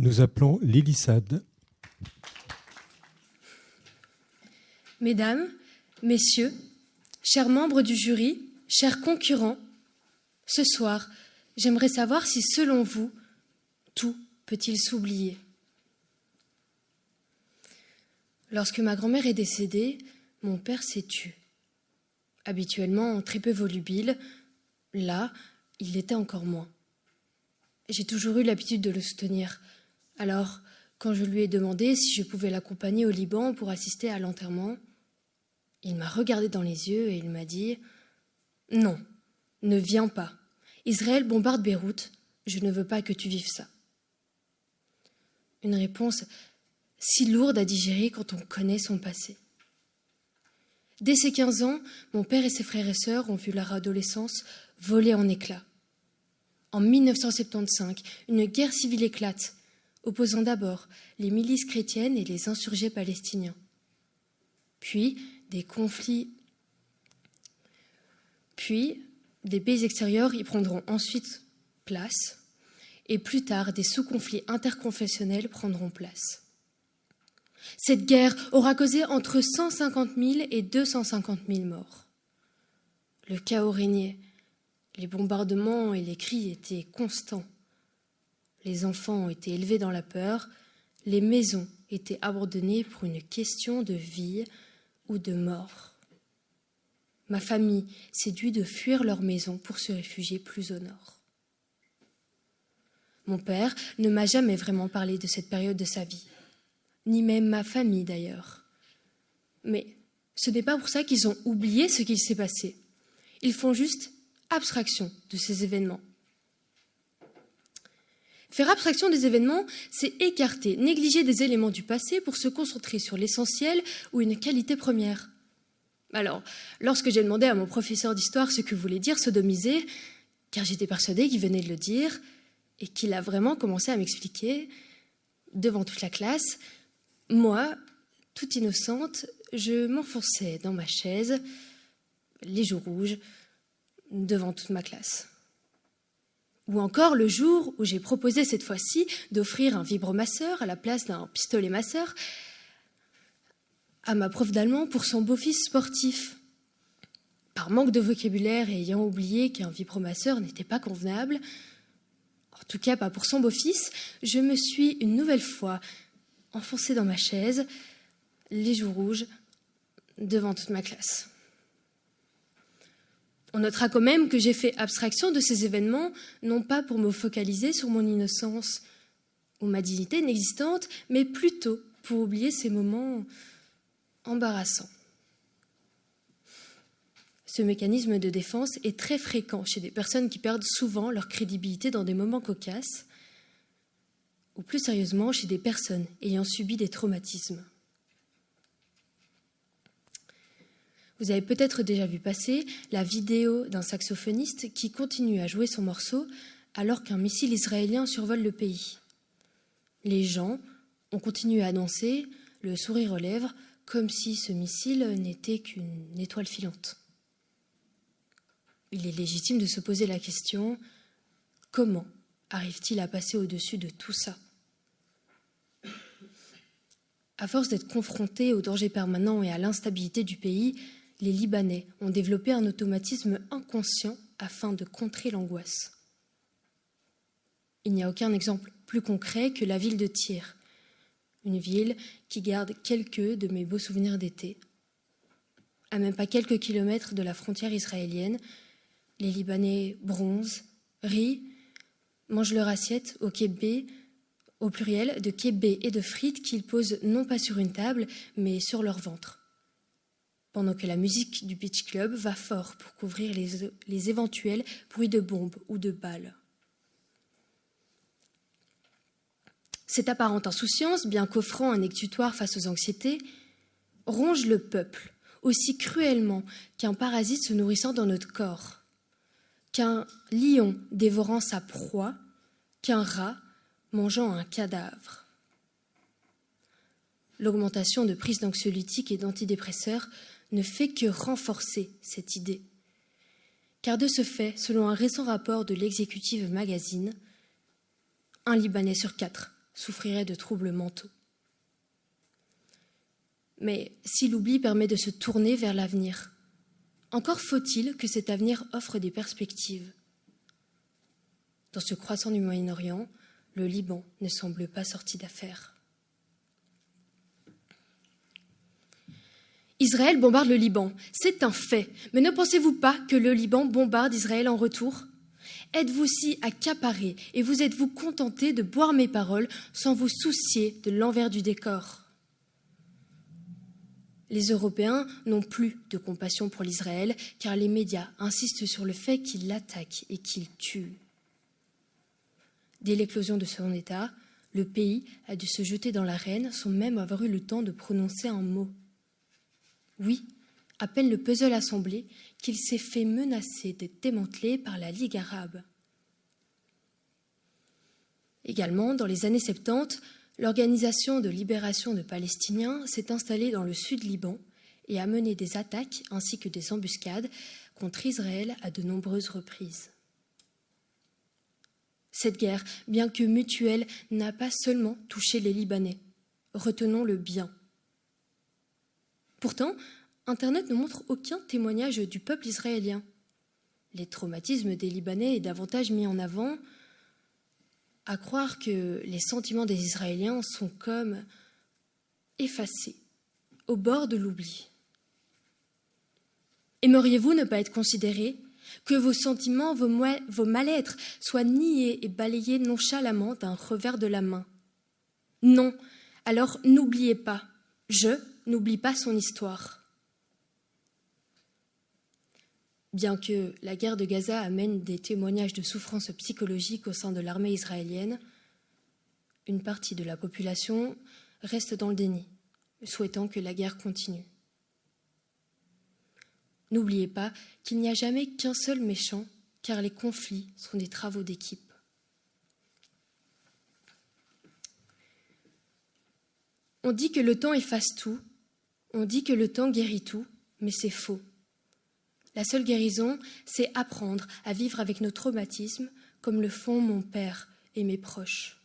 nous appelons l'Élissade. Mesdames, Messieurs, chers membres du jury, chers concurrents, ce soir, j'aimerais savoir si, selon vous, tout peut-il s'oublier? Lorsque ma grand-mère est décédée, mon père s'est tu. Habituellement très peu volubile, là, il l'était encore moins. J'ai toujours eu l'habitude de le soutenir. Alors, quand je lui ai demandé si je pouvais l'accompagner au Liban pour assister à l'enterrement, il m'a regardé dans les yeux et il m'a dit « Non, ne viens pas. Israël bombarde Beyrouth. Je ne veux pas que tu vives ça. » Une réponse si lourde à digérer quand on connaît son passé. Dès ses 15 ans, mon père et ses frères et sœurs ont vu leur adolescence voler en éclats. En 1975, une guerre civile éclate, opposant d'abord les milices chrétiennes et les insurgés palestiniens. Puis, des conflits, des pays extérieurs y prendront ensuite place, et plus tard, des sous-conflits interconfessionnels prendront place. Cette guerre aura causé entre 150 000 et 250 000 morts. Le chaos régnait, les bombardements et les cris étaient constants. Les enfants ont été élevés dans la peur, les maisons étaient abandonnées pour une question de vie ou de mort. Ma famille s'est due de fuir leur maison pour se réfugier plus au nord. Mon père ne m'a jamais vraiment parlé de cette période de sa vie, ni même ma famille d'ailleurs. Mais ce n'est pas pour ça qu'ils ont oublié ce qu'il s'est passé. Ils font juste abstraction de ces événements. Faire abstraction des événements, c'est écarter, négliger des éléments du passé pour se concentrer sur l'essentiel ou une qualité première. Alors, lorsque j'ai demandé à mon professeur d'histoire ce que voulait dire sodomiser, car j'étais persuadée qu'il venait de le dire, et qu'il a vraiment commencé à m'expliquer, devant toute la classe, moi, toute innocente, je m'enfonçais dans ma chaise, les joues rouges, devant toute ma classe. Ou encore le jour où j'ai proposé cette fois-ci d'offrir un vibromasseur à la place d'un pistolet masseur à ma prof d'allemand pour son beau-fils sportif. Par manque de vocabulaire et ayant oublié qu'un vibromasseur n'était pas convenable, en tout cas pas pour son beau-fils, je me suis une nouvelle fois enfoncée dans ma chaise, les joues rouges, devant toute ma classe. On notera quand même que j'ai fait abstraction de ces événements, non pas pour me focaliser sur mon innocence ou ma dignité inexistante, mais plutôt pour oublier ces moments embarrassants. Ce mécanisme de défense est très fréquent chez des personnes qui perdent souvent leur crédibilité dans des moments cocasses, ou plus sérieusement chez des personnes ayant subi des traumatismes. Vous avez peut-être déjà vu passer la vidéo d'un saxophoniste qui continue à jouer son morceau alors qu'un missile israélien survole le pays. Les gens ont continué à danser, le sourire aux lèvres, comme si ce missile n'était qu'une étoile filante. Il est légitime de se poser la question, comment arrive-t-il à passer au-dessus de tout ça? À force d'être confrontés au danger permanent et à l'instabilité du pays, les Libanais ont développé un automatisme inconscient afin de contrer l'angoisse. Il n'y a aucun exemple plus concret que la ville de Tyr, une ville qui garde quelques de mes beaux souvenirs d'été. À même pas quelques kilomètres de la frontière israélienne, les Libanais bronzent, rient, mangent leur assiette au kébé, au pluriel, de kébé et de frites qu'ils posent non pas sur une table, mais sur leur ventre. Pendant que la musique du beach club va fort pour couvrir les éventuels bruits de bombes ou de balles. Cette apparente insouciance, bien qu'offrant un exutoire face aux anxiétés, ronge le peuple aussi cruellement qu'un parasite se nourrissant dans notre corps, qu'un lion dévorant sa proie, qu'un rat mangeant un cadavre. L'augmentation de prises d'anxiolytiques et d'antidépresseurs ne fait que renforcer cette idée. Car de ce fait, selon un récent rapport de l'Executive Magazine, un Libanais sur 4 souffrirait de troubles mentaux. Mais si l'oubli permet de se tourner vers l'avenir, encore faut-il que cet avenir offre des perspectives. Dans ce croissant du Moyen-Orient, le Liban ne semble pas sorti d'affaire. Israël bombarde le Liban, c'est un fait. Mais ne pensez-vous pas que le Liban bombarde Israël en retour ? Êtes-vous si accaparé et vous êtes-vous contenté de boire mes paroles sans vous soucier de l'envers du décor ? Les Européens n'ont plus de compassion pour l'Israël car les médias insistent sur le fait qu'il l'attaque et qu'il tue. Dès l'éclosion de son État, le pays a dû se jeter dans l'arène sans même avoir eu le temps de prononcer un mot. Oui, à peine le puzzle assemblé qu'il s'est fait menacer d'être démantelé par la Ligue arabe. Également, dans les années 70, l'Organisation de libération de Palestiniens s'est installée dans le sud Liban et a mené des attaques ainsi que des embuscades contre Israël à de nombreuses reprises. Cette guerre, bien que mutuelle, n'a pas seulement touché les Libanais. Retenons-le bien. Pourtant, Internet ne montre aucun témoignage du peuple israélien. Les traumatismes des Libanais est davantage mis en avant, à croire que les sentiments des Israéliens sont comme effacés, au bord de l'oubli. Aimeriez-vous ne pas être considéré, que vos sentiments, vos mal-être soient niés et balayés nonchalamment d'un revers de la main? Non, alors n'oubliez pas, je n'oublie pas son histoire. Bien que la guerre de Gaza amène des témoignages de souffrance psychologique au sein de l'armée israélienne, une partie de la population reste dans le déni, souhaitant que la guerre continue. N'oubliez pas qu'il n'y a jamais qu'un seul méchant, car les conflits sont des travaux d'équipe. On dit que le temps efface tout, on dit que le temps guérit tout, mais c'est faux. La seule guérison, c'est apprendre à vivre avec nos traumatismes comme le font mon père et mes proches,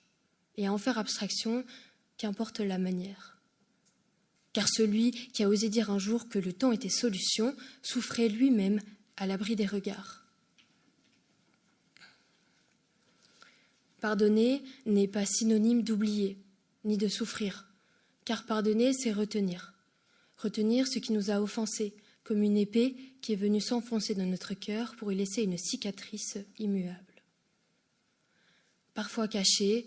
et à en faire abstraction, qu'importe la manière. Car celui qui a osé dire un jour que le temps était solution souffrait lui-même à l'abri des regards. Pardonner n'est pas synonyme d'oublier, ni de souffrir, car pardonner, c'est retenir. Retenir ce qui nous a offensés, comme une épée qui est venue s'enfoncer dans notre cœur pour y laisser une cicatrice immuable. Parfois cachée,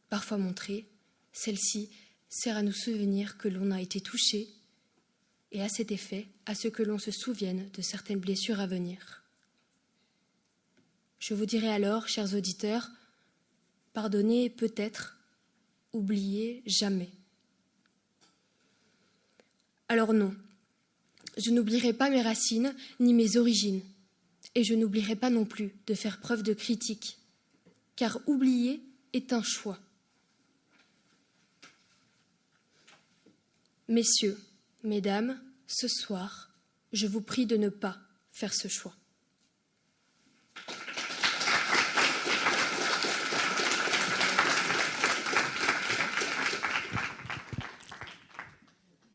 parfois montrée, celle-ci sert à nous souvenir que l'on a été touché et à cet effet, à ce que l'on se souvienne de certaines blessures à venir. Je vous dirai alors, chers auditeurs, pardonner peut-être, oublier jamais. Alors non, je n'oublierai pas mes racines ni mes origines, et je n'oublierai pas non plus de faire preuve de critique, car oublier est un choix. Messieurs, mesdames, ce soir, je vous prie de ne pas faire ce choix.